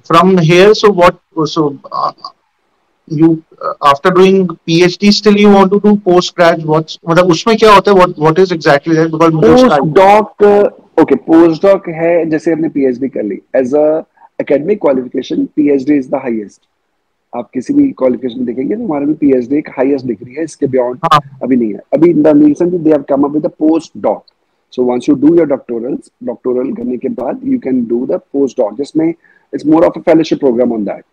from here, so what? So you after doing PhD, still you want to do post grad? What's मतलब उसमें क्या होता है? What is exactly that? Because मुझे उसका post doc, okay, post doc है जैसे हमने PhD कर ली, as a academic qualification PhD is the highest. आप किसी भी क्वालिफिकेशन देखेंगे तो हमारे में PhD एक हाईएस्ट डिग्री है, इसके बियॉन्ड हाँ. अभी नहीं है. अभी in the recently they have come up with the post doc. So once you do your doctoral करने के बाद you can do the post doc, जिसमें it's more of a fellowship programme on that.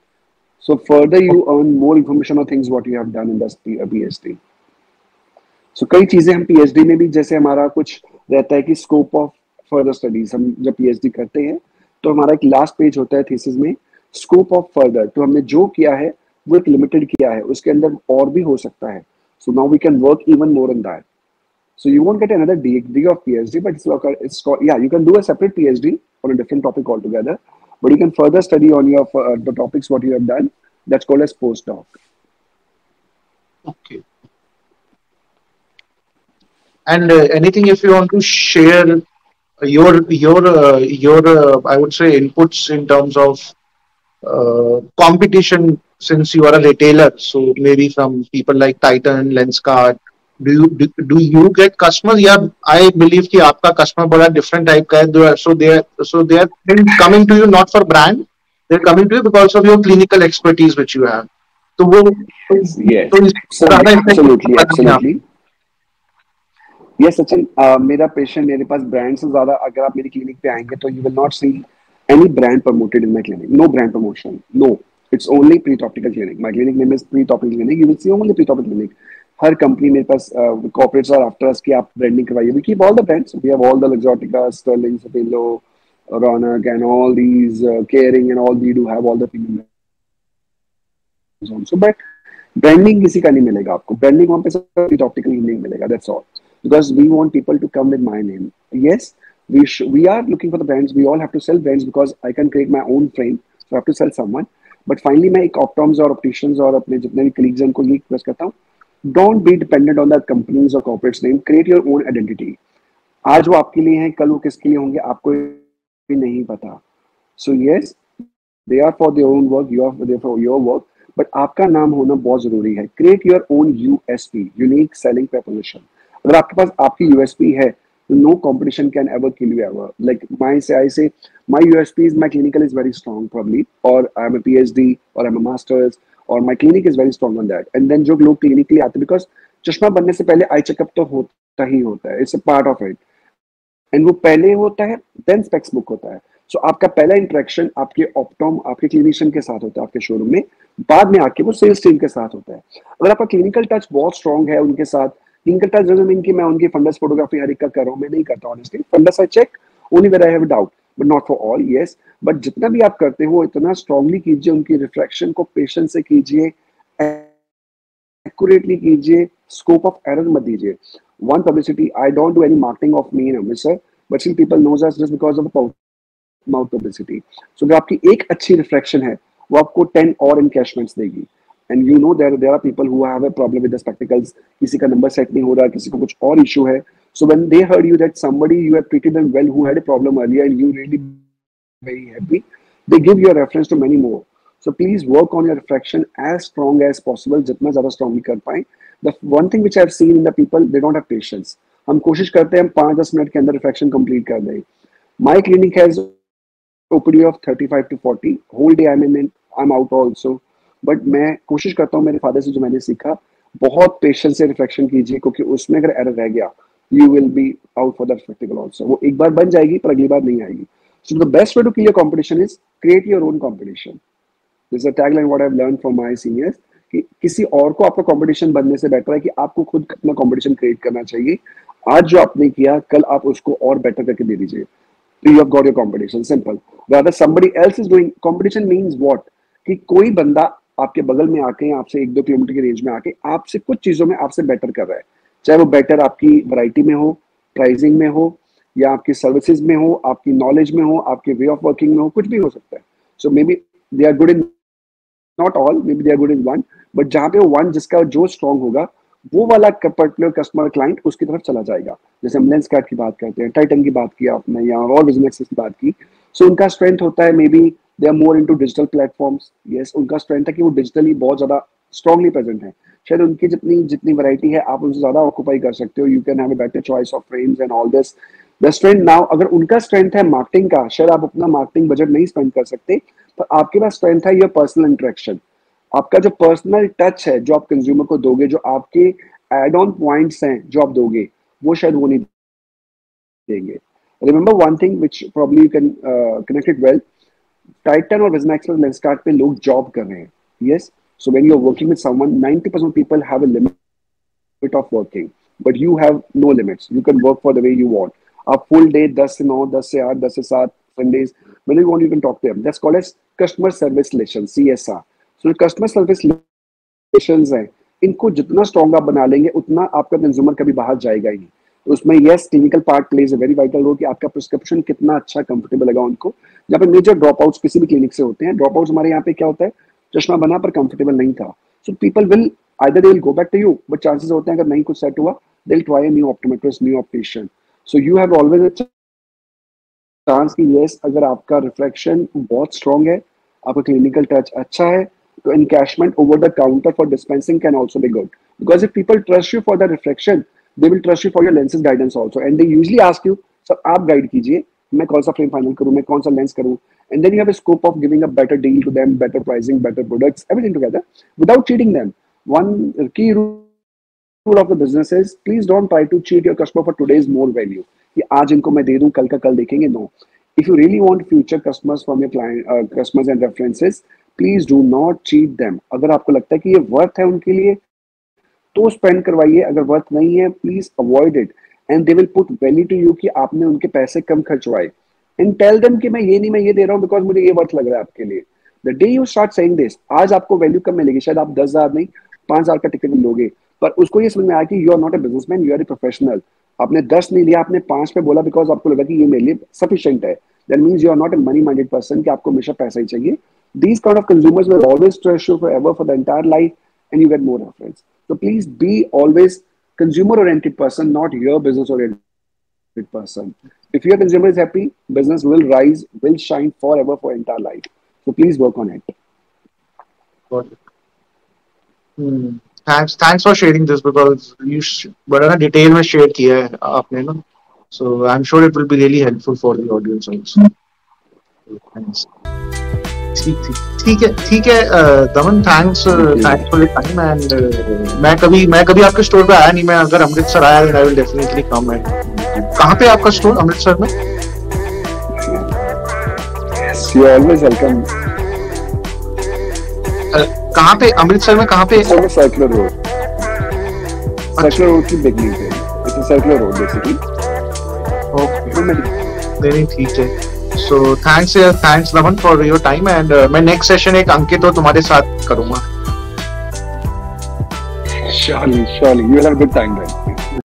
So further you earn more information on things what you have done in the PhD. So कई चीजें हम PhD में भी, जैसे हमारा कुछ रहता है कि स्कोप ऑफ फर्दर स्टडीज, हम जब PhD करते हैं तो हमारा एक लास्ट पेज होता है थीसिस में, स्कोप ऑफ फर्दर. तो हमने जो किया है वो एक लिमिटेड किया है, उसके अंदर और भी हो सकता है. So now we can work even more in that. So you won't get another degree of PhD, but it's called, yeah, you can do a separate PhD on a different topic altogether, but you can further study on your the topics what you have done. That's called as postdoc. okay. And anything if you want to share your I would say inputs in terms of competition, since you are a retailer, so maybe from people like Titan, Lenskart, do you get customers? Yeah, I believe कि आपका customer बड़ा different type का है, so they are coming to you not for brand, they're coming to you because of your clinical expertise which you have. तो वो Yes, तो so ज़्यादा impact absolutely, पड़ता नहीं है. absolutely. Yes, Sachin, मेरा पेशेंट मेरे पास ब्रांड से ज्यादा, अगर आप मेरी क्लिनिक पे आएंगे तो you will not see any brand promoted in my clinic. No brand promotion. No. It's only Preet Optical Clinic. My clinic name is Preet Optical Clinic. You will see only Preet Optical Clinic. Her company मेरे पास corporates are after us कि आप branding करवाइए. We keep all the brands. We have all the Luxottica, Sterling, Sapelo, Ronak, and all these Caring, and all we do have all the premium brands. Also, but branding किसी का नहीं मिलेगा आपको. Branding वहाँ पे सब optical नहीं मिलेगा. That's all. Because we want people to come with my name. Yes, we are looking for the brands. We all have to sell brands because I can create my own frame. So I have to sell someone. But finally, मैं एक optoms और opticians और अपने जितने भी colleagues हैं उनको ये request करता हूँ. Don't be dependent on the companies or corporates name. Create your own identity. आज वो आपके लिए हैं, कल वो किसके लिए होंगे आपको भी नहीं पता. So yes, they are for their own work. You are there for your work. But आपका नाम होना बहुत जरूरी है. Create your own USP, unique selling proposition. अगर आपके पास आपकी यूएसपी है तो no competition can ever kill you ever. Like I say my USP is my clinical is very strong probably, और आई एम अ पीएचडी और I am a masters और my clinic is very strong on that. And then जो लोग clinic के लिए आते हैं, because चश्मा बनने से पहले आई चेकअप तो होता ही होता है. It's a part of it. And वो पहले होता है, देन स्पेक्स बुक होता है. सो आपका पहला इंटरेक्शन आपके ऑप्टोम, आपके क्लिनिशियन के साथ होता है आपके शोरूम में. बाद में आके वो सेल्स टीम के साथ होता है. अगर आपका क्लिनिकल टच बहुत स्ट्रांग है उनके साथ, क्लिनिकल टच डजंट मीन कि मैं उनकी फंडस फोटोग्राफी हर एक का कर रहा हूँ, मैं नहीं करता honestly. Fundus I check only where I have doubt, but not for all. Yes, but जितना भी आप करते हो इतना स्ट्रांगली कीजिए, उनकी रिफ्रैक्शन को पेशेंस से कीजिए, एक्यूरेटली कीजिए, स्कोप ऑफ एरर मत दीजिए. One publicity, I don't do any marketing of me in Amritsar, but still people knows us just because of mouth publicity. So अगर आपकी एक अच्छी रिफ्लेक्शन है वो आपको 10 और इनकैशमेंट्स देगी. And you know there are people who have a problem with the spectacles. किसी का नंबर सेट नहीं हो रहा, किसी को कुछ और इशू है. So when they heard you that somebody you have treated them well who had a problem earlier and you really very happy, they give you a reference to many more. So please work on your refraction as strong as possible, जितना ज़्यादा strongly कर पाएं. The one thing which I have seen in the people, they don't have patience. हम कोशिश करते हैं हम 5-10 minute के अंदर रिफ्रैक्शन कंप्लीट कर दें. My clinic has OPD of 35 to 40. Whole day I'm out also. But मैं कोशिश करता हूँ मेरे फादर से जो मैंने सीखा, बहुत पेशेंस से रिफ्रैक्शन कीजिए, क्योंकि उसमें अगर एरर रह गया you will be out for that spectacle also. वो एक बार बन जाएगी पर अगली बार नहीं आएगी. So the best way to kill your competition is create your own competition. This is a tagline what I've learned from my seniors. कि किसी और को आपका कंपटीशन बनने से बेटर है कि आपको खुद अपना कंपटीशन क्रिएट करना चाहिए. आज जो आपने किया कल आप उसको और बेटर करके दे दीजिए. So you have got your competition. Simple. Rather somebody else is doing competition means what? कि कोई बंदा आपके बगल में आके आपसे 1-2 किलोमीटर की रेंज में आके आपसे कुछ चीजों में आपसे बेटर कर रहा है. चाहे वो बेटर आपकी वैरायटी में हो, प्राइसिंग में हो, या आपकी सर्विसेज में हो, आपकी नॉलेज में हो, आपके वे ऑफ वर्किंग में हो, कुछ भी हो सकता है. So may be they are good in not all, may be they are good in one, but जहाँ पे वन जिसका जो स्ट्रांग होगा वो वाला पर्टिकुलर कस्टमर क्लाइंट उसकी तरफ चला जाएगा. जैसे हम लेंस कार्ड की बात करते हैं, टाइटन की बात की आपने, या और बिजनेस की बात की. सो उनका स्ट्रेंथ होता है may B they are more into digital platforms. Yes, उनका स्ट्रेंथ है कि वो डिजिटली बहुत ज्यादा स्ट्रांगली प्रेजेंट है. शायद उनकी जितनी जितनी वैरायटी है आप उनसे ज्यादा ऑक्यूपाई कर सकते हो. You can have a better choice of frames and all this. The strength now, अगर उनका स्ट्रेंथ है मार्केटिंग का, शायद आप अपना मार्केटिंग बजट नहीं स्पेंड कर सकते, पर आपके पास स्ट्रेंथ है योर पर्सनल इंटरेक्शन. आपका जो पर्सनल टच है जो आप कंज्यूमर को दोगे, जो आपके एड ऑन पॉइंट्स हैं जो आप दोगे, वो शायद वो नहीं देंगे. Remember one thing which probably you can connect it well. Titan और विजन एक्सप्रेस लेंस कार्ड पे लोग जॉब कर रहे हैं. Yes, so when you are working with someone, 90% people have a limit of working, but you have no limits. You can work for the way you want. आप full day 10 से 9, 10 से 8, 10 से 7 Sundays, when you want you can talk to them. That's called as customer service relation, CSR. So customer service relations हैं, इनको जितना strong आप बना लेंगे उतना आपका कंज्यूमर कभी बाहर जाएगा ही नहीं. तो उसमें yes, clinical part plays a very vital role कि आपका प्रिस्क्रिप्शन कितना अच्छा कंफर्टेबल लगा उनको. जहाँ पे मेजर ड्रॉप आउट्स किसी भी क्लिनिक से होते हैं, ड्रॉप आउट्स हमारे यहाँ पे क्या होता है, चश्मा बना पर कंफर्टेबल नहीं था. So people will either they will go back to you, but chances होते हैं अगर नहीं कुछ सेट हुआ, they will try a new optometrist, new optician. So you have always a chance कि यस, अगर आपका रिफ्लेक्शन बहुत स्ट्रॉन्ग है, आपका क्लिनिकल टच अच्छा है, तो encashment over the counter for dispensing can also be good, because if people trust you for the refraction, they will trust you for your lenses guidance also, and they usually ask you, sir आप guide कीजिए, मैं कौन सा frame final करूँ, मैं कौन सा lens करूँ, and then you have a scope of giving a better deal to them, better pricing, better products, everything together without cheating them. One key rule of the business is please don't try to cheat your customer for today's more value, कि आज इनको मैं दे दूं कल का कल देखेंगे. No, if you really want future customers from your client customers and references, please do not cheat them. अगर आपको लगता है कि ये वर्थ है उनके लिए तो स्पेंड करवाइए, अगर वर्थ नहीं है please avoid it, and they will put value to you कि आपने उनके पैसे कम खर्चवाए. एंड टेल देम कि मैं ये नहीं, मैं ये दे रहा हूँ बिकॉज मुझे ये वर्थ लग रहा है आपके लिए. The day you start saying this, आज आपको वैल्यू कम मिलेगी, शायद आप 10,000 नहीं 5,000 का टिकट लोगे, पर उसको ये समझ में आया कि you are not a businessman, you are a professional. आपने 10 नहीं लिया, आपने 5 पे बोला बिकॉज आपको लगा कि ये मेरे लिए सफिशिएंट है। That means you are not a money minded person कि आपको हमेशा पैसा ही चाहिए। These kind of consumers will always trust you forever for the entire life, and you get more reference. So please be always consumer oriented person, not your business oriented person. If your consumer is happy, business will rise, will shine forever for entire life. So please work on it. Got it. Thanks for sharing this because बड़ा ना detail में share किया है आपने ना, so I'm sure it will be really helpful for the audience also. Thanks. ठीक है दमन, thanks for your time and मैं कभी आपके स्टोर पे आया नहीं, मैं अगर अमृतसर आया then I will definitely come. And कहाँ पे आपका स्टोर अमृतसर में? You are always welcome. कहाँ पे अमृतसर में, कहाँ पे? सर्कुलर रोड, सर्कुलर रोड की बिगनिंग पे, it's a circular road basically. Okay, नहीं ठीक है। So thanks Daman for your time and मैं next session एक अंकित और तुम्हारे साथ करूँगा। Surely, you will have a good time then.